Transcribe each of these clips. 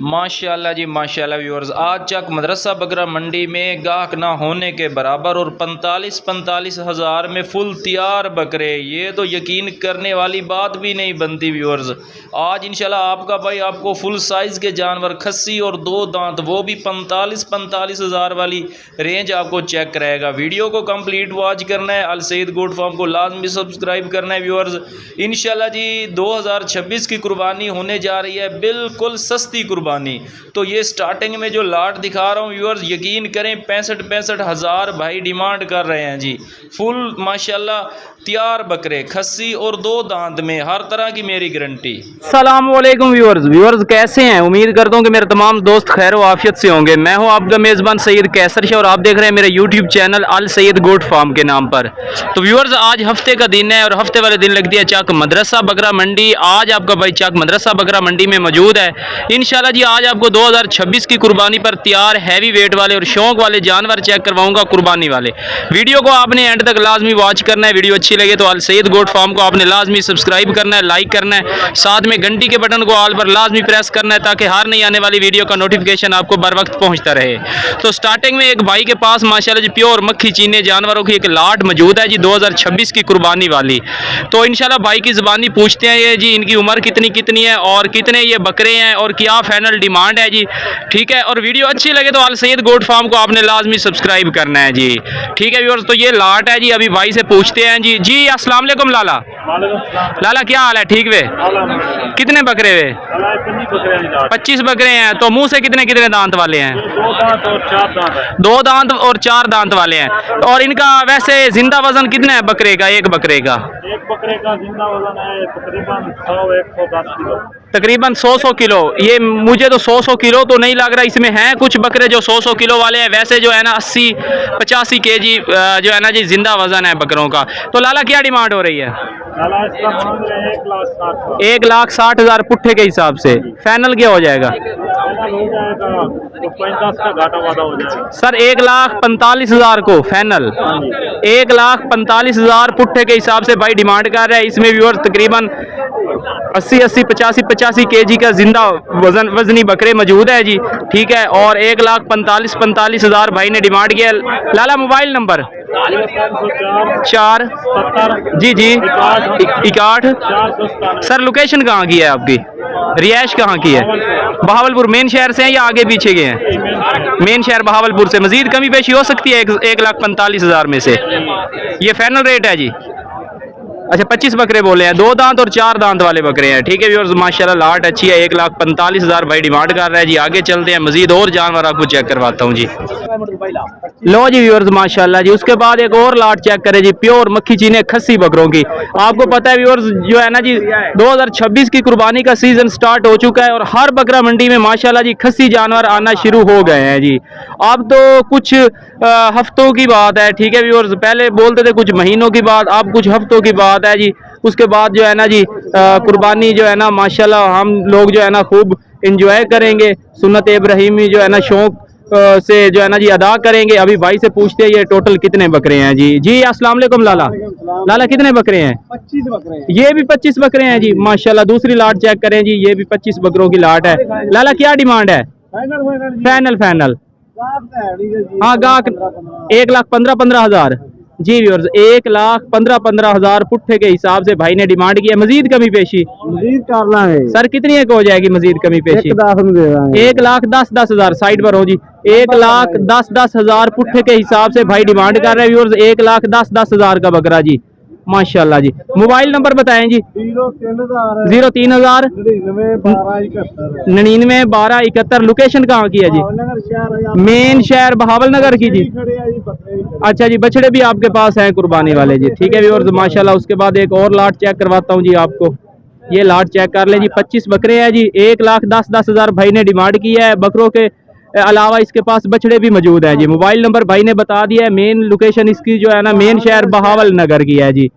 माशाल्लाह जी माशाल्लाह व्यूअर्स, आज चक मदरसा बकरा मंडी में गाहक ना होने के बराबर और 45 हज़ार में फुल तैयार बकरे, ये तो यकीन करने वाली बात भी नहीं बनती व्यूअर्स। आज इंशाल्लाह आपका भाई आपको फुल साइज़ के जानवर खस्सी और 2 दांत, वो भी 45 हज़ार वाली रेंज आपको चेक कराएगा। वीडियो को कंप्लीट वॉच करना है, अल सईद गोट फार्म को लाजमी सब्सक्राइब करना है व्यूअर्स। इंशाल्लाह जी 2026 की कुर्बानी होने जा रही है, बिल्कुल सस्ती कुर्बानी। तो ये स्टार्टिंग में जो लाट दिखा रहा हूँ व्यूअर्स, यकीन करें 65 हज़ार भाई डिमांड कर रहे हैं जी। फुल माशाल्लाह तैयार बकरे खस्सी और 2 दांत में, हर तरह की मेरी गारंटी। अस्सलाम वालेकुम व्यूअर्स कैसे हैं? उम्मीद करता हूँ कि मेरे तमाम दोस्त खैर व आफियत से होंगे। मैं हूँ आपका मेज़बान सईद कैसर शाह और आप देख रहे हैं मेरे यूट्यूब चैनल अल सईद गोट फार्म के नाम पर। तो व्यूअर्स आज हफ्ते का दिन है और हफ्ते वाले दिन लगती है चक मदरसा बकरा मंडी। आज आपका भाई चक मदरसा बकरा मंडी में मौजूद है। इंशाल्लाह जी आज आपको 2026 की कुर्बानी पर तैयार हैवी वेट वाले और शौक वाले जानवर चेक करवाऊंगा, कुर्बानी वाले। वीडियो को आपने एंड तक लाजमी वॉच करना है। वीडियो अच्छी लगे तो अल सईद गोट फार्म को आपने लाजमी सब्सक्राइब करना है, लाइक करना है, साथ में घंटी के बटन को ऑल पर लाजमी प्रेस करना है ताकि हर नई आने वाली वीडियो का नोटिफिकेशन आपको बर वक्त पहुंचता रहे। तो स्टार्टिंग में एक भाई के पास माशाल्लाह जी प्योर मक्खी चीने जानवरों की एक लाट मौजूद है जी 2026 की कुर्बानी वाली। तो इंशाल्लाह भाई की ज़बानी पूछते हैं ये जी इनकी उम्र कितनी है और कितने ये बकरे हैं और क्या फाइनल डिमांड है जी। ठीक है, और वीडियो अच्छी लगे तो अल सईद गोट फार्म को आपने लाजमी सब्सक्राइब करना है जी। ठीक है व्यूअर्स, तो ये लाट है जी, अभी भाई से पूछते हैं जी। जी अस्सलाम वालेकुम लाला। लाला क्या हाल है? ठीक वे? कितने बकरे वे? 25 बकरे हैं। तो मुंह से कितने दांत वाले हैं? 2 दांत और 4 दांत वाले हैं। और इनका वैसे जिंदा वजन कितना है बकरे का? एक बकरे का जिंदा वजन है तकरीबन 100-110 किलो। तकरीबन 100 किलो। ये मुझे तो 100 किलो तो नहीं लग रहा। इसमें हैं कुछ बकरे जो 100 किलो वाले हैं, वैसे जो है ना 80-85 केजी जो है ना जी जिंदा वजन है बकरों का। तो लाला क्या डिमांड हो रही है? लाला इसका मांग रहे हैं 1,60,000। 1,60,000 पुट्ठे के हिसाब से। फाइनल क्या हो जाएगा? हो जाएगा तो 50 का घाटा वादा हो जाएगा सर। 1,45,000 को फाइनल। 1,45,000 पुट्ठे के हिसाब से भाई डिमांड कर रहा है। इसमें व्यूअर्स तकरीबन 80 85 केजी का जिंदा वजनी बकरे मौजूद है जी। ठीक है, और 1,45,000 भाई ने डिमांड किया। लाला मोबाइल नंबर 4 जी 61। सर लोकेशन कहाँ की है आपकी? रिहाइश कहाँ की है? बहावलपुर मेन शहर से हैं या आगे पीछे गए हैं? मेन शहर बहावलपुर से। मजीद कमी पेशी हो सकती है 1,45,000 में से? ये फाइनल रेट है जी। अच्छा 25 बकरे बोले हैं, 2 दांत और 4 दांत वाले बकरे हैं। ठीक है व्यूअर्स, माशाल्लाह लाट अच्छी है। 1,45,000 भाई डिमांड कर रहा है जी। आगे चलते हैं, मजीद और जानवर आपको चेक करवाता हूँ जी। लो जी व्यूअर्स माशाल्लाह जी। उसके बाद एक और लाट चेक करें जी, प्योर मक्खी चीने खस्सी बकरों की। आपको पता है व्यूअर्स जो है ना जी 2026 की कुर्बानी का सीजन स्टार्ट हो चुका है और हर बकरा मंडी में माशाल्लाह जी खस्सी जानवर आना शुरू हो गए हैं जी। अब तो कुछ हफ्तों की बात है। ठीक है व्यूअर्स, पहले बोलते थे कुछ महीनों की बात, अब कुछ हफ्तों की बात है जी। उसके बाद जो है ना जी कुर्बानी जो है ना माशाल्लाह हम लोग जो है ना खूब इंजॉय करेंगे, सुन्नत इब्राहिमी जो है ना शौक से जो है ना जी अदा करेंगे। अभी भाई से पूछते हैं ये टोटल कितने बकरे हैं जी। जी अस्सलाम वालेकुम लाला। लाला कितने बकरे हैं? 25 बकरे हैं। ये भी 25 बकरे हैं जी माशाल्लाह। दूसरी लाट चेक करें जी, ये भी 25 बकरों की लाट है। लाला क्या डिमांड है? फाइनल हाँ गाहक 1,15,000 जी व्यूअर्स। 1,15,000 पुट्ठे के हिसाब से भाई ने डिमांड की है। मजीद कमी पेशी मजीद करना है सर? कितनी एक हो जाएगी मजीद कमी पेशी? 1,10,000 साइड पर हो जी। 1,10,000 पुट्ठे के हिसाब से भाई डिमांड कर रहे हैं व्यूअर्स। 1,10,000 का बकरा जी माशाल्लाह जी। मोबाइल नंबर बताएं जी। 03,000 991271। लोकेशन कहाँ की है जी? मेन शहर बहावल नगर की जी। अच्छा जी, बछड़े भी आपके पास हैं कुर्बानी वाले जी। ठीक है व्यूअर्स माशाल्लाह। उसके बाद एक और लाट चेक करवाता हूँ जी आपको। ये लाट चेक कर ले जी। 25 बकरे हैं जी। 1,10,000 भाई ने डिमांड की है। बकरों के अलावा इसके पास बछड़े भी मौजूद हैं जी। मोबाइल नंबर भाई ने बता दिया है। मेन लोकेशन इसकी जो है ना मेन शहर बहावल नगर की है जी।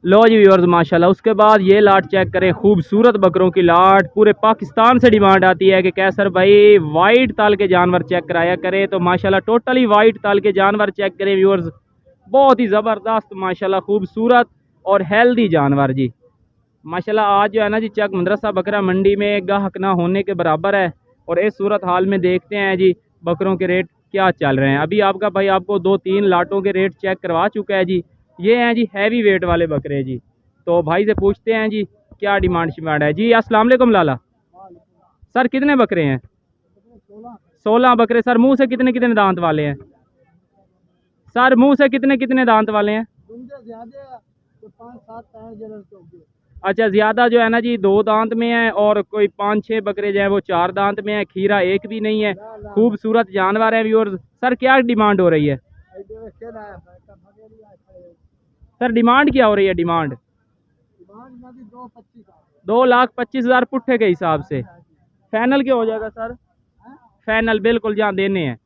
लो जी व्यूअर्स माशाल्लाह। उसके बाद ये लाट चेक करें, खूबसूरत बकरों की लाट। पूरे पाकिस्तान से डिमांड आती है कि कैसर भाई वाइट ताल के जानवर चेक कराया करें। तो माशाल्लाह टोटली वाइट ताल के जानवर चेक करें व्यूअर्स। बहुत ही ज़बरदस्त माशाल्लाह खूबसूरत और हेल्दी जानवर जी। माशाल्लाह आज जो है ना जी चक मदरसा बकरा मंडी में गाहक ना होने के बराबर है। और इस सूरत हाल में देखते हैं जी बकरों के रेट क्या चल रहे हैं। अभी आपका भाई आपको 2-3 लाटों के रेट चेक करवा चुका है जी। ये हैं जी हैवी वेट वाले बकरे जी। तो भाई से पूछते हैं जी क्या डिमांड शिमांड है जी। अस्सलाम वालेकुम लाला। सर कितने बकरे हैं? 16 बकरे। सर मुंह से कितने कितने दांत वाले हैं? सर मुंह से कितने कितने दांत वाले हैं? अच्छा ज़्यादा जो है ना जी 2 दांत में है और कोई 5-6 बकरे जो है वो 4 दांत में है। खीरा एक भी नहीं है। खूबसूरत जानवर है व्यूअर्स। सर क्या डिमांड हो रही है? सर डिमांड क्या हो रही है? डिमांड 2,25,000 पुट्ठे के हिसाब से। फाइनल क्या हो जाएगा सर? फाइनल बिल्कुल जहाँ देने हैं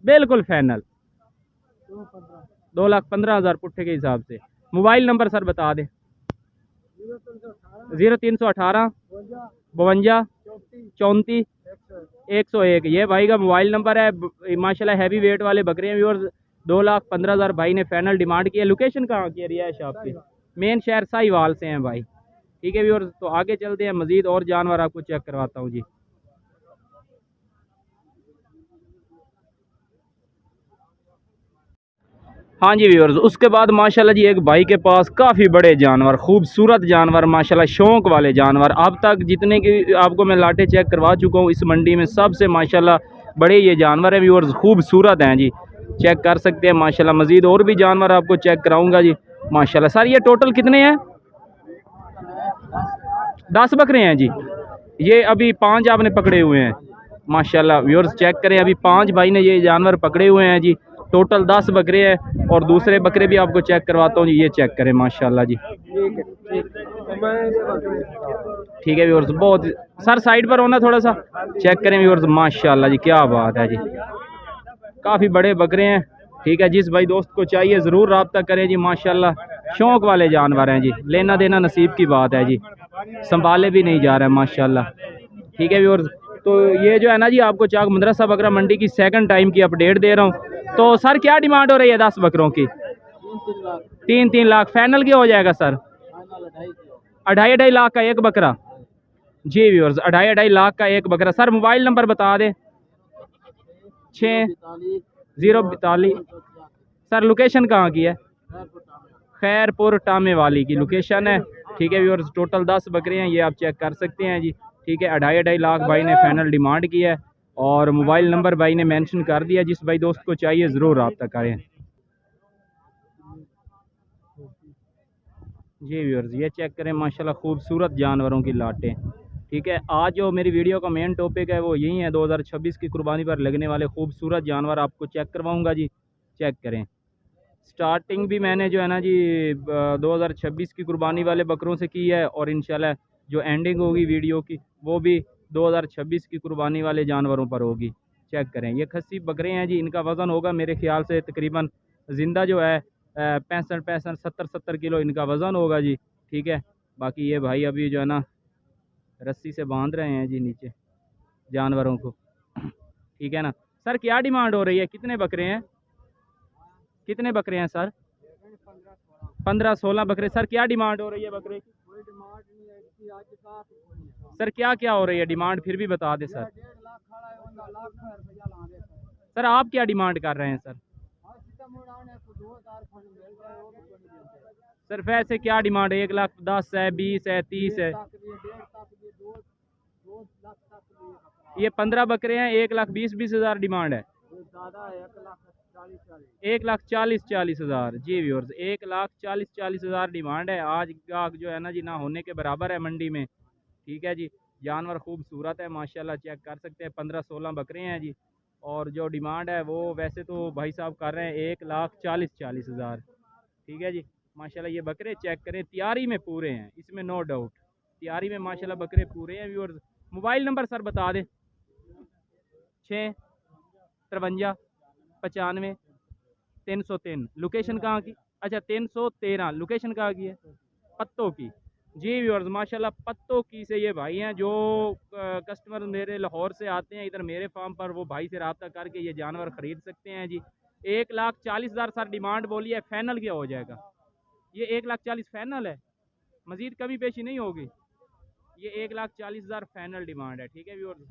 बिल्कुल फाइनल 2,15,000 पुट्ठे के हिसाब से। मोबाइल नंबर सर बता दें। 0318 52 34 101 ये भाई का मोबाइल नंबर है। माशाल्लाह हैवी वेट वाले बकरे हैं व्यूअर्स। 2,15,000 भाई ने फाइनल डिमांड की है। लोकेशन कहाँ की है रिहायश आपकी? मेन शहर साहिवाल से हैं भाई। ठीक है व्यूअर्स तो आगे चलते हैं मज़ीद और जानवर आपको चेक करवाता हूँ जी। हाँ जी व्यूअर्स उसके बाद माशाल्लाह जी एक भाई के पास काफ़ी बड़े जानवर खूबसूरत जानवर माशाल्लाह शौक वाले जानवर। अब तक जितने की आपको मैं लाटे चेक करवा चुका हूँ इस मंडी में सबसे माशाल्लाह बड़े ये जानवर हैं व्यूअर्स। खूबसूरत हैं जी चेक कर सकते हैं माशाल्लाह। मज़ीद और भी जानवर आपको चेक कराऊँगा जी माशाल्लाह। सर ये टोटल कितने हैं? 10 बकरे हैं जी। ये अभी 5 आपने पकड़े हुए हैं माशाल्लाह। व्यूअर्स चेक करें अभी 5 भाई ने ये जानवर पकड़े हुए हैं जी। टोटल 10 बकरे हैं और दूसरे बकरे भी आपको चेक करवाता हूँ जी। ये चेक करें माशाल्लाह जी। ठीक है व्यूअर्स बहुत सर साइड पर होना थोड़ा सा चेक करें व्यूअर्स माशाल्लाह जी क्या बात है जी। काफ़ी बड़े बकरे हैं। ठीक है जिस भाई दोस्त को चाहिए ज़रूर रब्ता करें जी माशाल्लाह। शौक वाले जानवर हैं जी। लेना देना नसीब की बात है जी। संभाले भी नहीं जा रहा है माशाल्लाह। ठीक है व्यूअर्स तो ये जो है ना जी आपको चाक मदरसा बकरा मंडी की सेकंड टाइम की अपडेट दे रहा हूँ। तो सर क्या डिमांड हो रही है 10 बकरों की? 3-3 लाख। फाइनल क्या हो जाएगा सर? 2.5-2.5 लाख का एक बकरा जी व्यूअर्स। 2.5-2.5 लाख का एक बकरा। सर मोबाइल नंबर बता दें। 6042। सर लोकेशन कहाँ की है? खैरपुर टामे वाली की लोकेशन है। ठीक है व्यूअर्स टोटल 10 बकरे हैं ये आप चेक कर सकते हैं जी। ठीक है 2.5-2.5 लाख भाई ने फाइनल डिमांड की है और मोबाइल नंबर भाई ने मेंशन कर दिया। जिस भाई दोस्त को चाहिए ज़रूर रब्ता करें जी व्यूअर्स। ये चेक करें माशाल्लाह खूबसूरत जानवरों की लाटें। ठीक है आज जो मेरी वीडियो का मेन टॉपिक है वो यही है 2026 की कुर्बानी पर लगने वाले खूबसूरत जानवर आपको चेक करवाऊँगा जी। चेक करें स्टार्टिंग भी मैंने जो है ना जी 2026 की कुर्बानी वाले बकरों से की है और इंशाल्लाह जो एंडिंग होगी वीडियो की वो भी 2026 की कुर्बानी वाले जानवरों पर होगी। चेक करें ये खस्सी बकरे हैं जी। इनका वज़न होगा मेरे ख्याल से तकरीबन ज़िंदा जो है 65 70 किलो इनका वज़न होगा जी। ठीक है बाकी ये भाई अभी जो है ना रस्सी से बांध रहे हैं जी नीचे जानवरों को। ठीक है ना सर क्या डिमांड हो रही है? कितने बकरे हैं? कितने बकरे हैं सर? 15-16 बकरे। सर क्या डिमांड हो रही है बकरे की? सर क्या क्या हो रही है डिमांड फिर भी बता दें सर। सर आप क्या डिमांड कर रहे हैं सर? सर वैसे क्या डिमांड है? 1,10,000 है 20 है 30 है? ये 15 बकरे हैं 1,20,000 डिमांड है। 1,40,000 जी व्यूअर्स 1,40,000 डिमांड है। आज का जो है ना जी ना होने के बराबर है मंडी में। ठीक है जी जानवर खूबसूरत है माशाल्लाह चेक कर सकते हैं। 15-16 बकरे हैं जी और जो डिमांड है वो वैसे तो भाई साहब कर रहे हैं 1,40,000। ठीक है जी माशाल्लाह ये बकरे चेक करें तैयारी में पूरे हैं इसमें नो डाउट। तैयारी में माशाल्लाह बकरे पूरे हैं व्यूअर्स। मोबाइल नंबर सर बता दें। 653 95 303। लोकेशन कहाँ की? अच्छा 313 लोकेशन कहाँ की है? पत्तों की जी व्यूअर्स माशाल्लाह पत्तों की से ये भाई हैं जो कस्टमर मेरे लाहौर से आते हैं इधर मेरे फार्म पर वो भाई से रब्ता करके ये जानवर ख़रीद सकते हैं जी। 1,40,000 सर डिमांड बोली है। फाइनल क्या हो जाएगा? ये 1,40,000 फाइनल है मज़ीद कमी पेशी नहीं होगी। ये 1,40,000 फाइनल डिमांड है, ठीक है व्यूअर्स।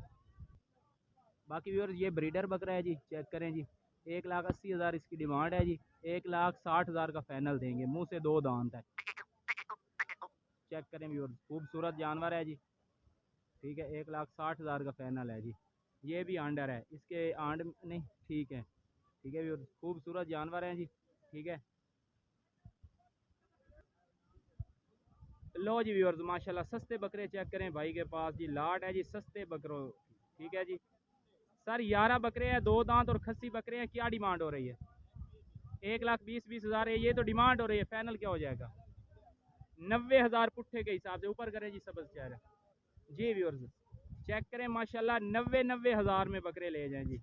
बाकी व्यूअर्स ये ब्रीडर बकरा है जी, चेक करें जी, 1,80,000 इसकी डिमांड है जी, 1,60,000 का फाइनल देंगे। मुंह से 2 दांत है, चेक करें व्यूअर्स, खूबसूरत जानवर है जी, ठीक है। 1,60,000 का फाइनल है जी। ये भी अंडर है, इसके आंड नहीं, ठीक है, ठीक है व्यूअर्स, खूबसूरत जानवर हैं जी, ठीक है। लो जी व्यूअर्स, माशाल्लाह सस्ते बकरे चेक करें भाई के पास जी, लाट है जी सस्ते बकरों, ठीक है जी। सर 11 बकरे हैं, 2 दांत और खस्सी बकरे हैं, क्या डिमांड हो रही है? 1,20,000 है, ये तो डिमांड हो रही है, फाइनल क्या हो जाएगा? 90,000 पुट्ठे के हिसाब से ऊपर करें जी सबस चेहरा जी व्यूअर्स, चेक करें माशाल्लाह 90,000 में बकरे ले जाएं जी।